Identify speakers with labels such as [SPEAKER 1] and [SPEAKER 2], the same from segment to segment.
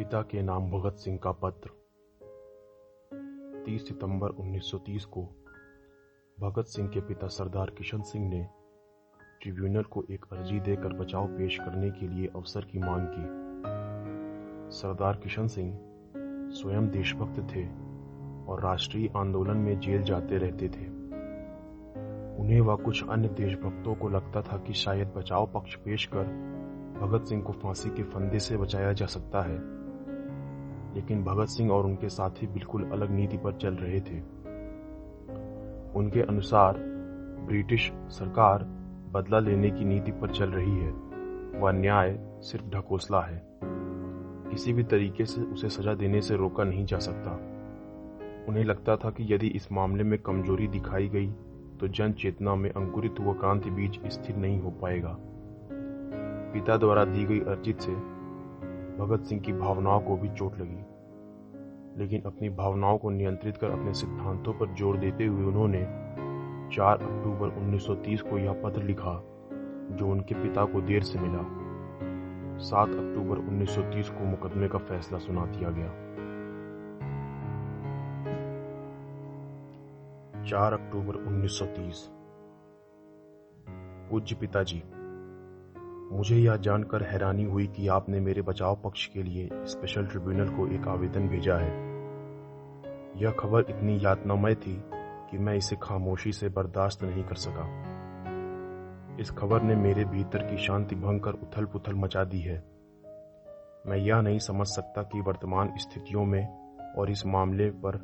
[SPEAKER 1] पिता के नाम भगत सिंह का पत्र। 30 सितंबर 1930 को भगत सिंह के पिता सरदार किशन सिंह ने ट्रिब्यूनल को एक अर्जी देकर बचाव पेश करने के लिए अवसर की मांग की। सरदार किशन सिंह स्वयं देशभक्त थे और राष्ट्रीय आंदोलन में जेल जाते रहते थे। उन्हें व कुछ अन्य देशभक्तों को लगता था कि शायद बचाव पक्ष पेश कर भगत सिंह को फांसी के फंदे से बचाया जा सकता है, लेकिन भगत सिंह और उनके साथी बिल्कुल अलग नीति पर चल रहे थे। उनके अनुसार ब्रिटिश सरकार बदला लेने की नीति पर चल रही है व न्याय सिर्फ ढकोसला है, किसी भी तरीके से उसे सजा देने से रोका नहीं जा सकता। उन्हें लगता था कि यदि इस मामले में कमजोरी दिखाई गई तो जन चेतना में अंकुरित हुआ क्रांति बीज स्थिर नहीं हो पाएगा। पिता द्वारा दी गई अर्जी से भगत सिंह की भावनाओं को भी चोट लगी, लेकिन अपनी भावनाओं को नियंत्रित कर अपने सिद्धांतों पर जोर देते हुए उन्होंने 4 अक्टूबर 1930 को यह पत्र लिखा, जो उनके पिता को देर से मिला। 7 अक्टूबर 1930 को मुकदमे का फैसला सुना दिया गया। 4 अक्टूबर 1930। पूज्य पिताजी, मुझे यह जानकर हैरानी हुई कि आपने मेरे बचाव पक्ष के लिए स्पेशल ट्रिब्यूनल को एक आवेदन भेजा है। यह खबर इतनी यातनामय थी कि मैं इसे खामोशी से बर्दाश्त नहीं कर सका। इस खबर ने मेरे भीतर की शांति भंग कर उथल पुथल मचा दी है। मैं यह नहीं समझ सकता कि वर्तमान स्थितियों में और इस मामले पर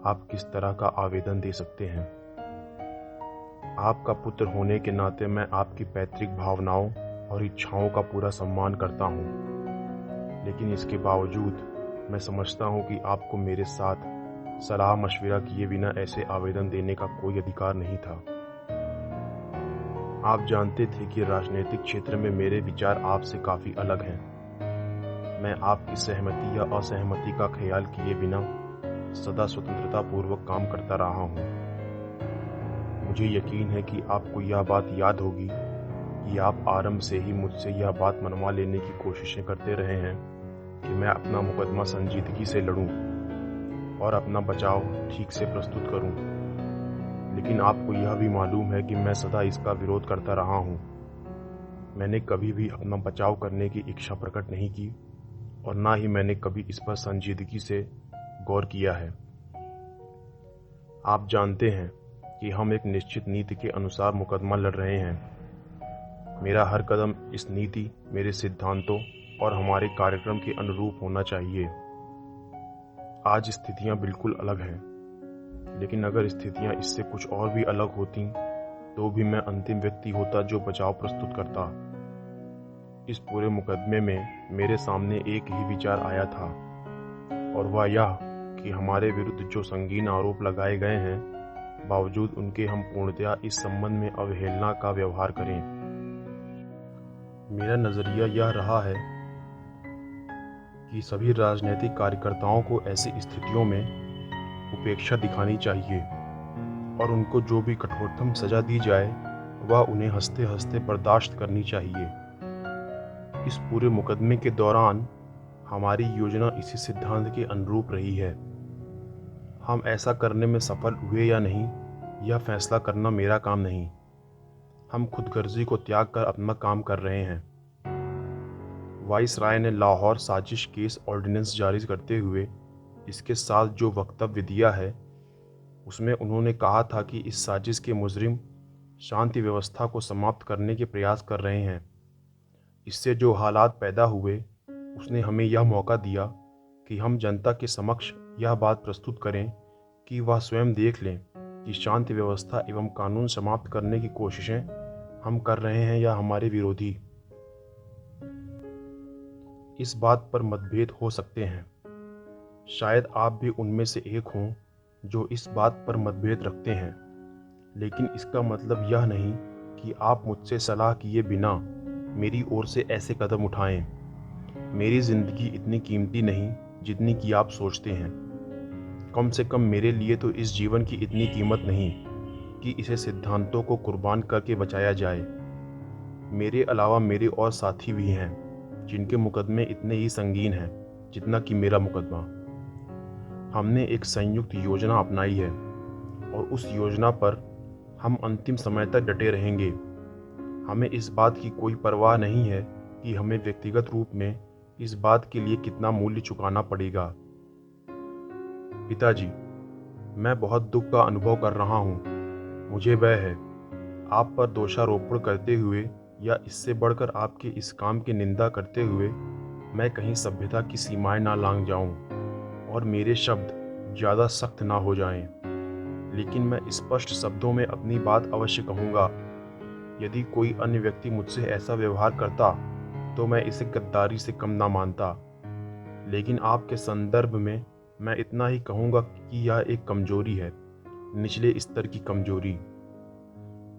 [SPEAKER 1] आप किस तरह का आवेदन दे सकते हैं। आपका पुत्र होने के नाते मैं आपकी पैतृक भावनाओं और इच्छाओं का पूरा सम्मान करता हूं, लेकिन इसके बावजूद मैं समझता हूं कि आपको मेरे साथ सलाह मशविरा किए बिना ऐसे आवेदन देने का कोई अधिकार नहीं था। आप जानते थे कि राजनीतिक क्षेत्र में मेरे विचार आपसे काफी अलग हैं। मैं आपकी सहमति या असहमति का ख्याल किए बिना सदा स्वतंत्रता पूर्वक काम करता रहा हूं। मुझे यकीन है कि आपको यह बात याद होगी कि आप आरंभ से ही मुझसे यह बात मनवा लेने की कोशिशें करते रहे हैं कि मैं अपना मुकदमा संजीदगी से लड़ूं और अपना बचाव ठीक से प्रस्तुत करूं, लेकिन आपको यह भी मालूम है कि मैं सदा इसका विरोध करता रहा हूं। मैंने कभी भी अपना बचाव करने की इच्छा प्रकट नहीं की और ना ही मैंने कभी इस पर संजीदगी से गौर किया है। आप जानते हैं कि हम एक निश्चित नीति के अनुसार मुकदमा लड़ रहे हैं। मेरा हर कदम इस नीति, मेरे सिद्धांतों और हमारे कार्यक्रम के अनुरूप होना चाहिए। आज स्थितियां बिल्कुल अलग हैं, लेकिन अगर स्थितियां इससे कुछ और भी अलग होती तो भी मैं अंतिम व्यक्ति होता जो बचाव प्रस्तुत करता। इस पूरे मुकदमे में मेरे सामने एक ही विचार आया था, और वह यह कि हमारे विरुद्ध जो संगीन आरोप लगाए गए हैं, बावजूद उनके हम पूर्णतया इस संबंध में अवहेलना का व्यवहार करें। मेरा नजरिया यह रहा है कि सभी राजनीतिक कार्यकर्ताओं को ऐसी स्थितियों में उपेक्षा दिखानी चाहिए और उनको जो भी कठोरतम सजा दी जाए वह उन्हें हंसते हंसते बर्दाश्त करनी चाहिए। इस पूरे मुकदमे के दौरान हमारी योजना इसी सिद्धांत के अनुरूप रही है। हम ऐसा करने में सफल हुए या नहीं, यह फैसला करना मेरा काम नहीं। हम खुदगर्जी को त्याग कर अपना काम कर रहे हैं। वाइसराय ने लाहौर साजिश केस ऑर्डिनेंस जारी करते हुए इसके साथ जो वक्तव्य दिया है, उसमें उन्होंने कहा था कि इस साजिश के मुजरिम शांति व्यवस्था को समाप्त करने के प्रयास कर रहे हैं। इससे जो हालात पैदा हुए, उसने हमें यह मौका दिया कि हम जनता के समक्ष यह बात प्रस्तुत करें कि वह स्वयं देख लें कि शांति व्यवस्था एवं कानून समाप्त करने की कोशिशें हम कर रहे हैं या हमारे विरोधी। इस बात पर मतभेद हो सकते हैं। शायद आप भी उनमें से एक हों जो इस बात पर मतभेद रखते हैं, लेकिन इसका मतलब यह नहीं कि आप मुझसे सलाह किए बिना मेरी ओर से ऐसे कदम उठाएं। मेरी जिंदगी इतनी कीमती नहीं जितनी कि आप सोचते हैं। कम से कम मेरे लिए तो इस जीवन की इतनी कीमत नहीं कि इसे सिद्धांतों को कुर्बान करके बचाया जाए। मेरे अलावा मेरे और साथी भी हैं जिनके मुकदमे इतने ही संगीन हैं, जितना कि मेरा मुकदमा। हमने एक संयुक्त योजना अपनाई है और उस योजना पर हम अंतिम समय तक डटे रहेंगे। हमें इस बात की कोई परवाह नहीं है कि हमें व्यक्तिगत रूप में इस बात के लिए कितना मूल्य चुकाना पड़ेगा। पिताजी, मैं बहुत दुख का अनुभव कर रहा हूँ। मुझे भय है आप पर दोषारोपण करते हुए या इससे बढ़कर आपके इस काम की निंदा करते हुए मैं कहीं सभ्यता की सीमाएं ना लांघ जाऊं और मेरे शब्द ज़्यादा सख्त ना हो जाएं। लेकिन मैं स्पष्ट शब्दों में अपनी बात अवश्य कहूँगा। यदि कोई अन्य व्यक्ति मुझसे ऐसा व्यवहार करता तो मैं इसे गद्दारी से कम ना मानता, लेकिन आपके संदर्भ में मैं इतना ही कहूँगा कि यह एक कमजोरी है, निचले स्तर की कमजोरी।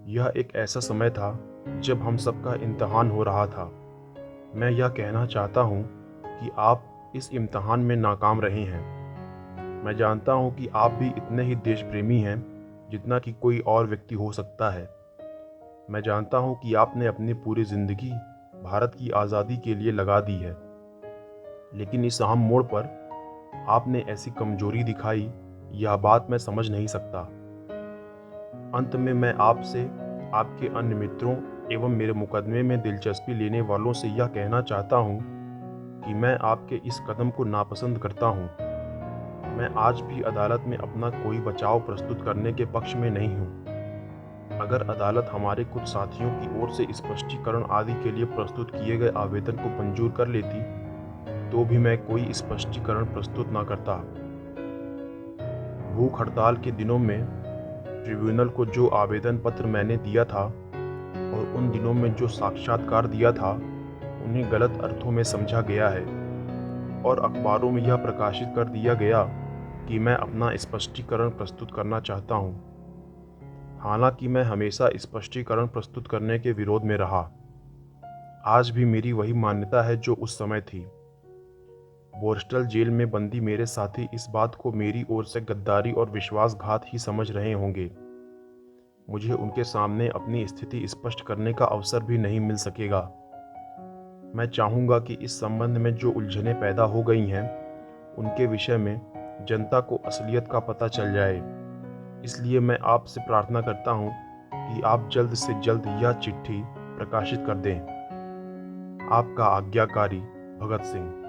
[SPEAKER 1] यह एक ऐसा समय था जब हम सबका इम्तहान हो रहा था। मैं यह कहना चाहता हूँ कि आप इस इम्तहान में नाकाम रहे हैं। मैं जानता हूँ कि आप भी इतने ही देश प्रेमी हैं जितना कि कोई और व्यक्ति हो सकता है। मैं जानता हूँ कि आपने अपनी पूरी जिंदगी भारत की आज़ादी के लिए लगा दी है, लेकिन इस अहम मोड़ पर आपने ऐसी कमजोरी दिखाई, यह बात मैं समझ नहीं सकता। अंत में मैं आपसे, आपके अन्य मित्रों एवं मेरे मुकदमे में दिलचस्पी लेने वालों से यह कहना चाहता हूँ कि मैं आपके इस कदम को नापसंद करता हूँ। मैं आज भी अदालत में अपना कोई बचाव प्रस्तुत करने के पक्ष में नहीं हूँ। अगर अदालत हमारे कुछ साथियों की ओर से स्पष्टीकरण आदि के लिए प्रस्तुत किए गए आवेदन को मंजूर कर लेती तो भी मैं कोई स्पष्टीकरण प्रस्तुत न करता। भूख हड़ताल के दिनों में ट्रिब्यूनल को जो आवेदन पत्र मैंने दिया था और उन दिनों में जो साक्षात्कार दिया था, उन्हें गलत अर्थों में समझा गया है और अखबारों में यह प्रकाशित कर दिया गया कि मैं अपना स्पष्टीकरण प्रस्तुत करना चाहता हूँ। हालांकि मैं हमेशा स्पष्टीकरण प्रस्तुत करने के विरोध में रहा। आज भी मेरी वही मान्यता है जो उस समय थी। बोर्स्टल जेल में बंदी मेरे साथी इस बात को मेरी ओर से गद्दारी और विश्वासघात ही समझ रहे होंगे। मुझे उनके सामने अपनी स्थिति स्पष्ट करने का अवसर भी नहीं मिल सकेगा। मैं चाहूँगा कि इस संबंध में जो उलझनें पैदा हो गई हैं, उनके विषय में जनता को असलियत का पता चल जाए। इसलिए मैं आपसे प्रार्थना करता हूँ कि आप जल्द से जल्द यह चिट्ठी प्रकाशित कर दें। आपका आज्ञाकारी भगत सिंह।